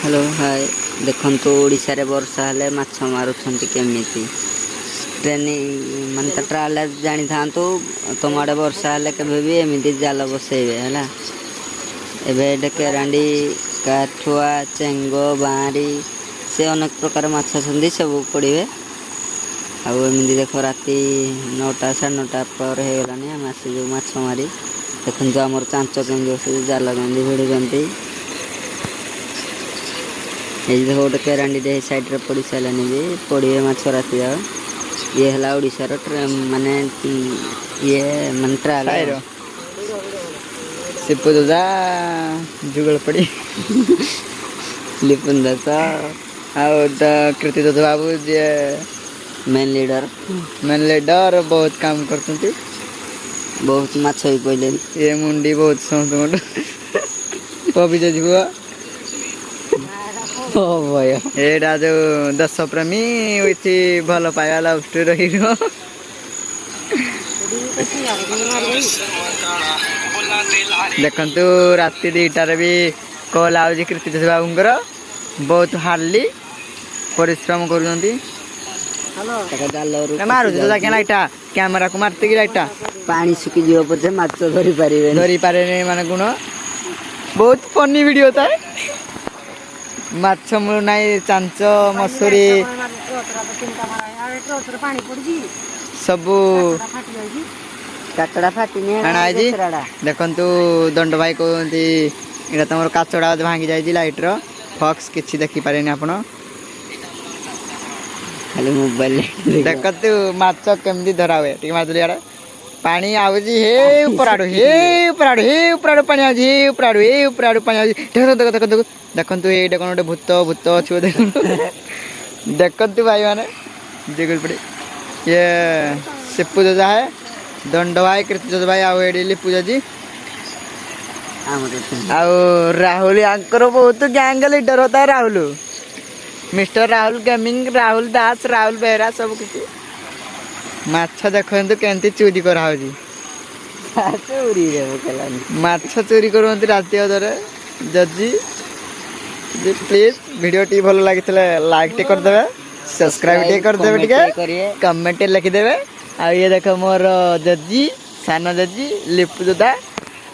hello hi देखो ओडिशा रे वर्षा हेले माछ मारुछंती केमिति ट्रेनिंग मान तो ट्रावेलर जानी था तो तुम आड़े वर्षा हेले केबे भी एमिति जाल बसैबे हला एबे केरांडी काठुआ चेंगो बारी से अनेक प्रकार माछ छंदी सब पड़िबे आउ एमिति देखो राती 9टा 9:30 पर हे गलानी हम आसी जो माछ मारी देखन जो हमर चांचो केंगे से जाल गंदी भिड़ी गंदी ये देखो गोटे केरांडी दे साइड रे पड़ी सालानी भी पड़िए माछ राती जा ये हला ओडिसा रो माने ये मंत्रा ला सिप्पु दादा जुगल पड़ी लिपुन दादा और कृति दादा बाबू जे मेन लीडर बहुत काम करते बहुत माछ ही पहिले ये मुंडी बहुत समझ पबी जीव ओ भय एटा जो 10 प्रेमी उठी भल पाया लव स्टोरी रही देखंतु राति 2टार भी कॉल आउजी कृति बाबूंकर बहुत हार्डली परिश्रम करूँगी मारू लाइटा कैमेरा को मारते लाइटा पानी सुखी जीव पछे माछ धरी पारे माने गुण बहुत फनी वीडियो था माछ मिलू ना चांच मसूरी सबू काचड़ा फाटी देखंतु दंड भाई कहते यहाँ तुम काचड़ा भांगी जाए लाइट रो फक्स किसी देखी पारे आपण खाली मोबाइल देखतु माछ केमती धरा हुए टी मारदली यार पानी आउजी हे ऊपर ऊपर पानी आउजी हे ऊपर पानी आउजी देखो देखंतु एटा कोन भूत अच्छो देखंतु भाई माने जगल पड़े ये सिप्पू दादा है दंड भाई कृति दादा भाई आउ एडी लिपू जी आउ राहुल आंकर बहुत गैंग लीडर होता है राहुल मिस्टर राहुल गेमिंग राहुल दास राहुल बेहरा सब किसी माछ देखते केमती चोरी करा माछ चोरी करते राति अधरे जजी प्लीज वीडियो टी भल लगी लाइक टे करदे सब्सक्राइब टे करदे कमेंट लिखिदेवे आ ये देख मोर जजी सान जजी लिपू दादा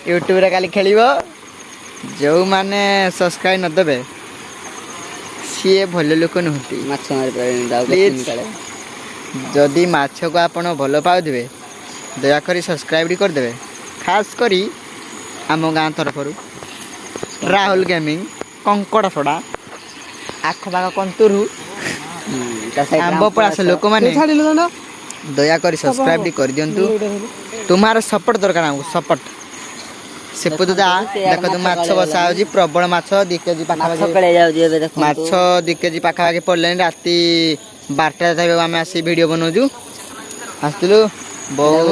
यूट्यूब रे काली खेलिबो जो माने सब्सक्राइब न देबे सी भल लोक नुहति माछ मारी जदि माछ को आपण भल पाउथिबे दयाकरी सब्सक्राइब करदे खास करी आम गाँ तरफ राहुल गेमिंग कंकड़ा सड़ा आखपाख कंतुरु आंबपड़ास लोक मैंने दयाकरी सब्सक्राइब कर दिंतु तुम्हारा सपोर्ट दरकार हमको सपोर्ट सिप्पू दादा देख तुम माछ बसा हो प्रबल माछ 2 केजी पाखापाखि माछ 2 केजी पाखापाखि पड़े राति 12टा आम आसी वीडियो बनाऊँ आसलु बहुत